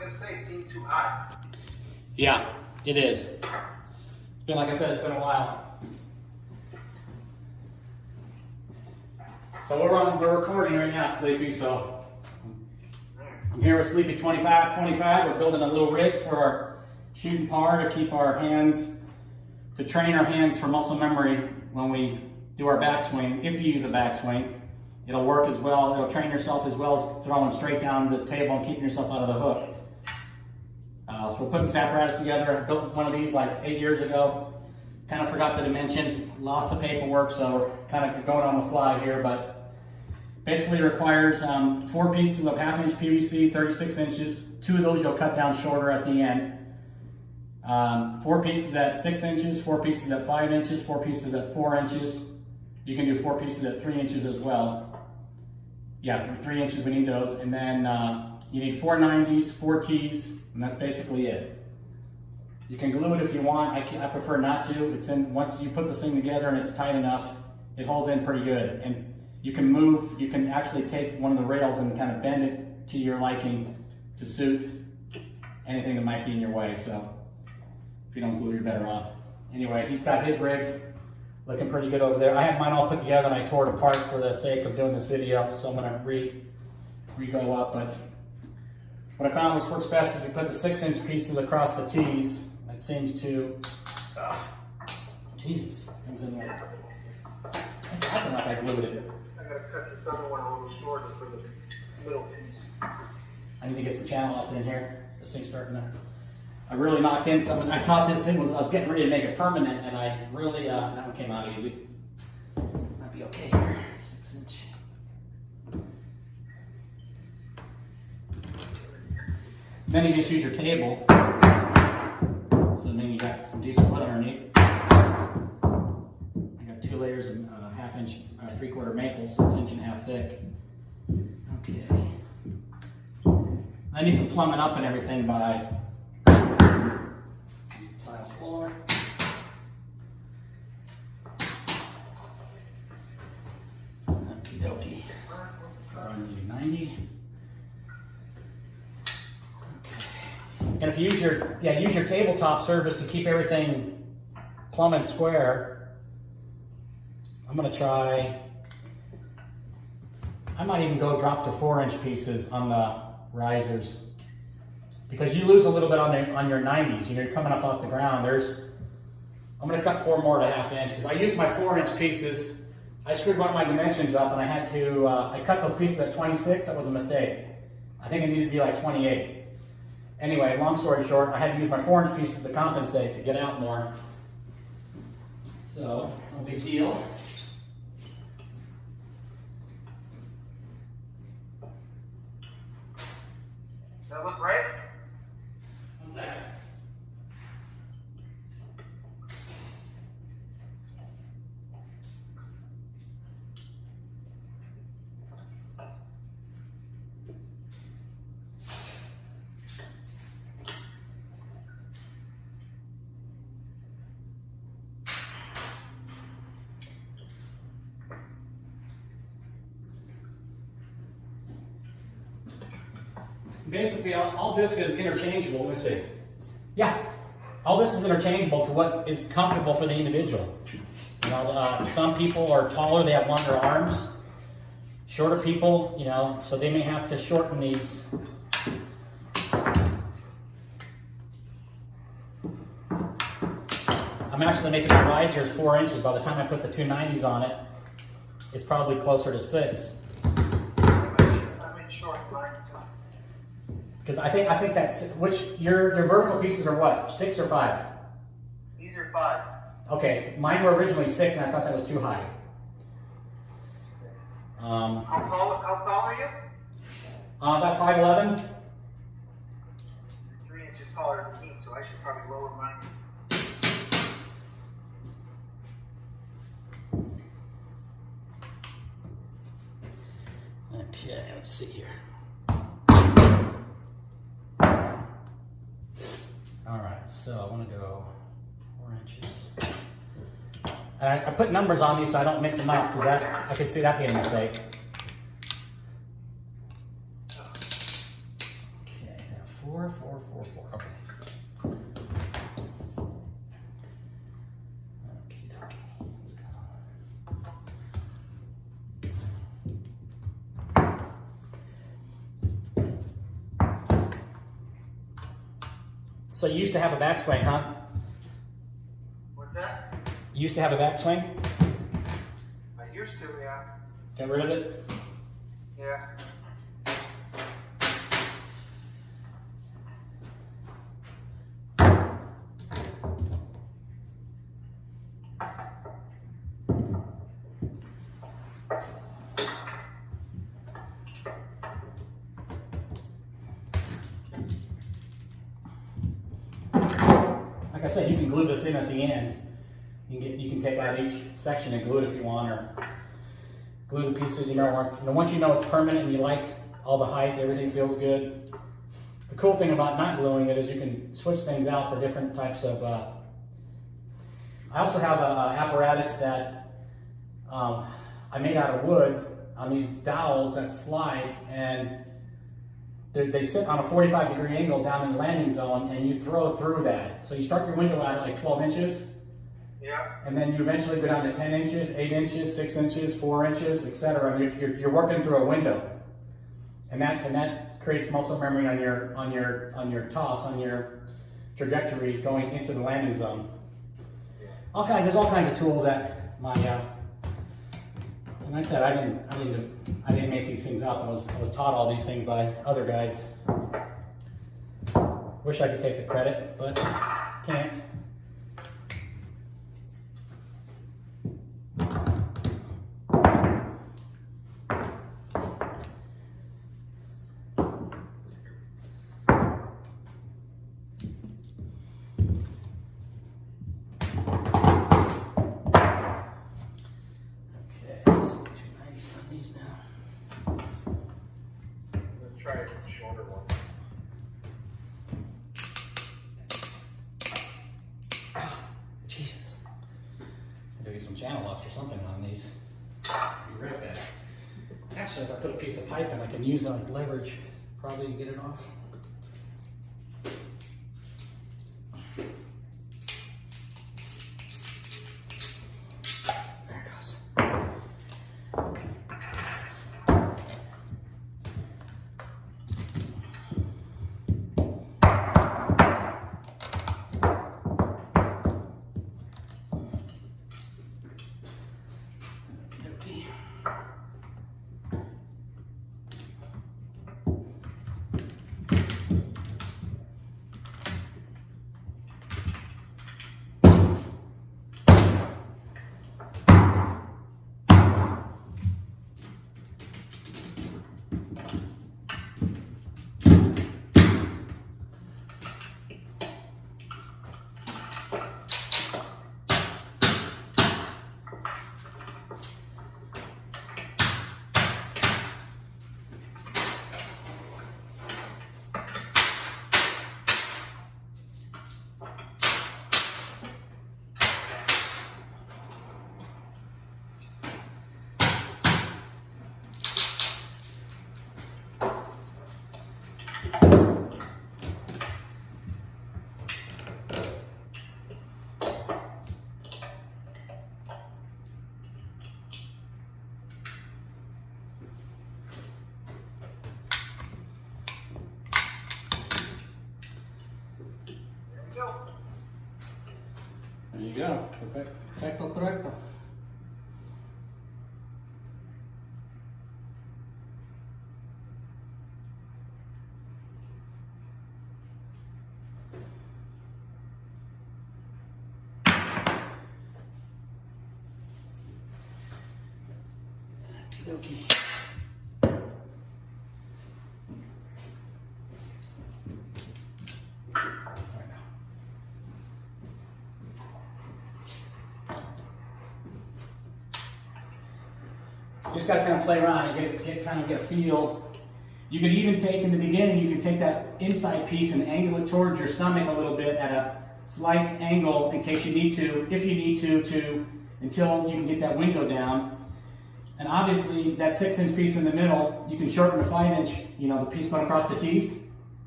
gonna say it seemed too high. Yeah, it is. It's been, like I said, it's been a while. So we're recording right now, Sleepy, so I'm here with Sleepy 2525. We're building a little rig for our shooting par to keep our hands, to train our hands for muscle memory when we do our backswing. If you use a backswing, it'll work as well. It'll train yourself as well as throwing straight down the table and keeping yourself out of the hook. So we're putting this apparatus together. I built one of these like 8 years ago. Kind of forgot the dimensions, lost the paperwork, so we're kind of going on the fly here, but basically it requires 4 pieces of 1/2 inch PVC, 36 inches. 2 of those you'll cut down shorter at the end. 4 pieces at 6 inches, 4 pieces at 5 inches, 4 pieces at 4 inches. You can do 4 pieces at 3 inches as well. Yeah, 3 inches, we need those. And then you need 4 90s, 4 T's, and that's basically it. You can glue it if you want. I prefer not to. It's in, once you put this thing together and it's tight enough, it holds in pretty good. And you can move, you can actually take one of the rails and kind of bend it to your liking to suit anything that might be in your way. So if you don't glue, you're better off. Anyway, he's got his rig looking pretty good over there. I have mine all put together and I tore it apart for the sake of doing this video, so I'm gonna re-go up. But what I found works best is we put the 6 inch pieces across the T's. That seems to, Jesus, things in there. I feel like I glued it. I gotta cut this other one a little shorter for the middle piece. I need to get some channel locks in here. This thing's starting to, I really knocked in something. I thought this thing was, I was getting ready to make it permanent, and I really, that one came out easy. Might be okay here. 6 inch. Then you just use your table. So then you got some decent wood underneath. I got 2 layers of 1/2 inch, 3/4 maple, so it's 1.5 inches thick. Okay. Then you can plumb it up and everything by tile floor. Okie dokie. 90. And if you use your tabletop surface to keep everything plumb and square, I'm gonna try. I might even go drop to 4 inch pieces on the risers, because you lose a little bit on your 90s. You know, you're coming up off the ground. I'm gonna cut 4 more to 1/2 inch because I used my 4 inch pieces. I screwed one of my dimensions up and I had to. I cut those pieces at 26. That was a mistake. I think it needed to be like 28. Anyway, long story short, I had to use my 4 inch pieces to compensate to get out more. So, no big deal. Does that look right? 1 second. Basically, all this is interchangeable. Let's see. Yeah, all this is interchangeable to what is comfortable for the individual. You know, some people are taller; they have longer arms. Shorter people, you know, so they may have to shorten these. I'm actually making my risers 4 inches. By the time I put the 290s on it, it's probably closer to 6. I'm in short line. Because I think that's, which, your vertical pieces are what, 6 or 5? These are 5. Okay, mine were originally 6 and I thought that was too high. How tall are you? About 5'11". 3 inches taller than me, so I should probably lower mine. Okay, let's see here. All right, so I want to go 4 inches. And I put numbers on these so I don't mix them up, because I could see that being a mistake. Okay, 4, 4. So you used to have a backswing, huh? What's that? You used to have a backswing? I used to, yeah. Got rid of it? Yeah. Like I said, you can glue this in at the end. You can take out each section and glue it if you want, or glue the pieces once you know it's permanent and you like all the height, everything feels good. The cool thing about not gluing it is you can switch things out for different types of. I also have an apparatus that I made out of wood on these dowels that slide, and they sit on a 45-degree angle down in the landing zone, and you throw through that. So you start your window out at like 12 inches, Yeah. and then you eventually go down to 10 inches, 8 inches, 6 inches, 4 inches, etc. And you're working through a window, and that creates muscle memory on your toss, on your trajectory going into the landing zone. There's all kinds of tools at my. And like I said, I didn't make these things up. I was taught all these things by other guys. Wish I could take the credit, but can't. Try a shorter one. Jesus. I'm gonna get some channel locks or something on these. Be right back. Actually, if I put a piece of pipe in, I can use it like leverage probably to get it off. There it goes. There you go. Perfecto correcto. Okay. Just got to kind of play around and get a feel. You could even take, in the beginning, you could take that inside piece and angle it towards your stomach a little bit at a slight angle in case you need to, if you need to until you can get that window down. And obviously, that 6-inch piece in the middle, you can shorten the 5-inch, the piece going across the T's.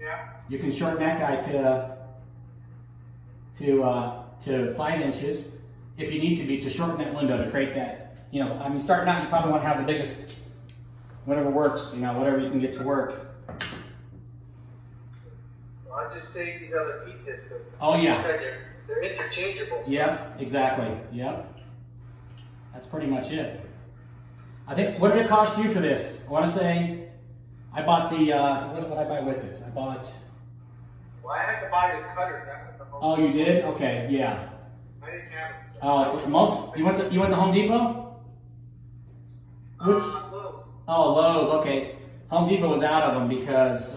Yeah. You can shorten that guy to 5 inches if you need to be, to shorten that window to create that. Starting out, you probably want to have the biggest, whatever works, whatever you can get to work. I'll just save these other pieces. 'Cause Oh, yeah. you said they're interchangeable. Yep, exactly. Yep. That's pretty much it. I think, what did it cost you for this? I want to say, I bought the, what did I buy with it? I bought, Well, I had to buy the cutters. I went to Home oh, you did? Okay, yeah. I didn't have them. So You went to Home Depot? Which? Lowe's. Oh, Lowe's, okay. Home Depot was out of them because,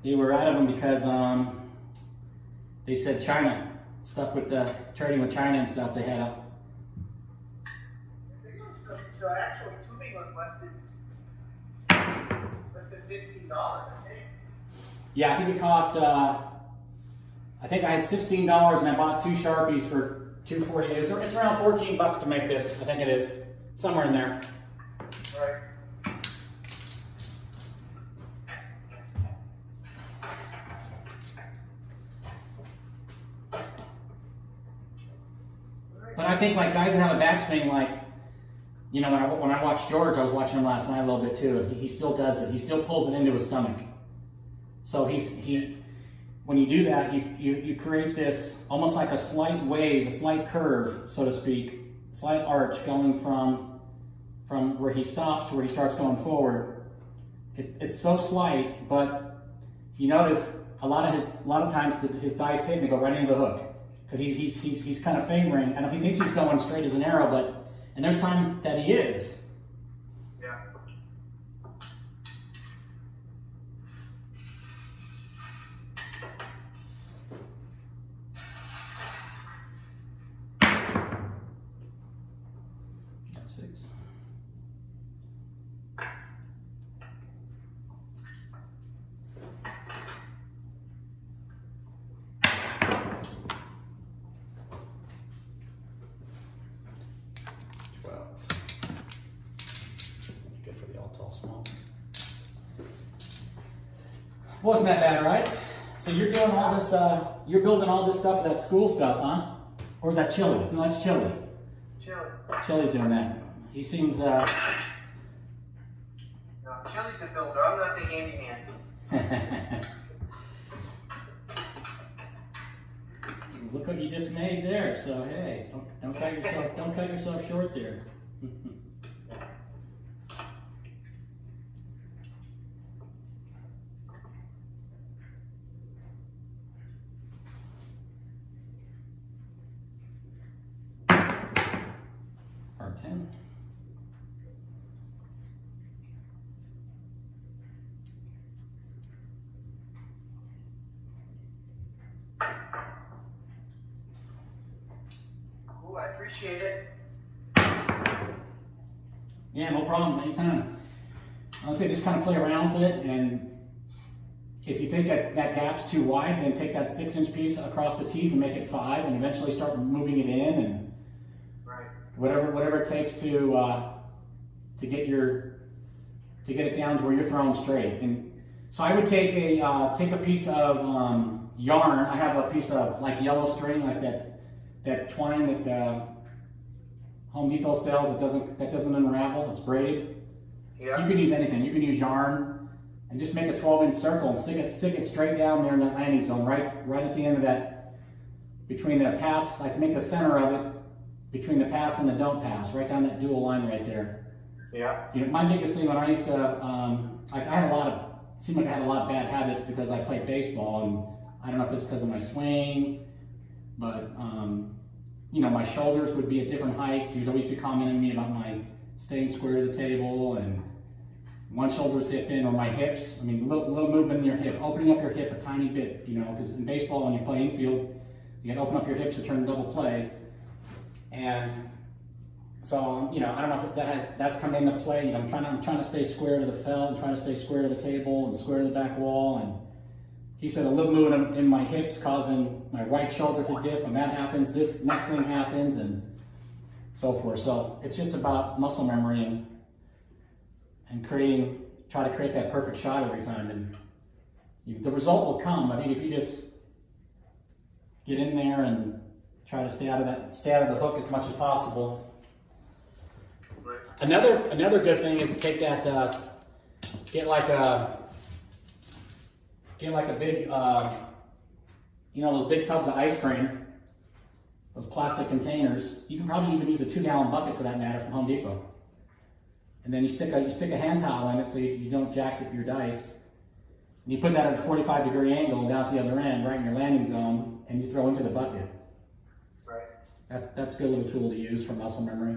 they were out of them because, they said China. Stuff with the, trading with China and stuff they had up. Actually, tubing was less than $15, I think. Yeah, I think it cost, I think I had $16 and I bought 2 Sharpies for $2.48. It's around $14 to make this. I think it is. Somewhere in there. Right. But I think like guys that have a backswing, like, you know, when I watched George, I was watching him last night a little bit too. He still does it. He still pulls it into his stomach. So when you do that, you create this almost like a slight wave, a slight curve, so to speak, slight arch going from where he stops to where he starts going forward. It's so slight, but you notice a lot of times his dice hit and they go right into the hook because he's kind of favoring. I know he thinks he's going straight as an arrow, and there's times that he is. Yeah. Six. Good for the all tall small. Wasn't that bad, right? So you're doing all this, you're building all this stuff for that school stuff, huh? Or is that Chili? No, that's Chili. Chili. Chili's doing that. He seems, No, Chili's the builder. I'm not the handyman. Look what you just made there. So hey, don't cut yourself short there. R10. Cool, I appreciate it. Yeah, no problem. Anytime. I would say just kind of play around with it, and if you think that gap's too wide, then take that 6-inch piece across the tees and make it 5, and eventually start moving it in, and Right. whatever it takes to get it down to where you're throwing straight. And so I would take a piece of yarn. I have a piece of like yellow string, like that twine that Home Depot sells that doesn't unravel. It's braided. Yeah. You can use anything. You can use yarn and just make a 12-inch circle and stick it straight down there in that landing zone, right at the end of that, between the pass. Like make the center of it between the pass and the don't pass, right down that dual line right there. Yeah. You know, my biggest thing when I used to, it seemed like I had a lot of bad habits because I played baseball, and I don't know if it's because of my swing, but you know, my shoulders would be at different heights. You'd always be commenting me about my staying square to the table, and one shoulder's dipped in, or my hips. I mean, little movement in your hip, opening up your hip a tiny bit, you know, because in baseball, when you play infield, you got to open up your hips to turn double play. And so, you know, I don't know if that's come into play. You know, I'm trying to stay square to the felt, and trying to stay square to the table and square to the back wall. And he said a little movement in my hips causing my right shoulder to dip. When that happens, this next thing happens, and so forth. So it's just about muscle memory and try to create that perfect shot every time, and the result will come. I think if you just get in there and try to stay out of the hook as much as possible. Right. Another good thing is to take that, get like a get like a big, you know, those big tubs of ice cream, those plastic containers. You can probably even use a 2-gallon bucket for that matter from Home Depot. And then you stick a hand towel in it so you don't jack up your dice. And you put that at a 45-degree angle down at the other end, right in your landing zone, and you throw into the bucket. Right. That's a good little tool to use for muscle memory.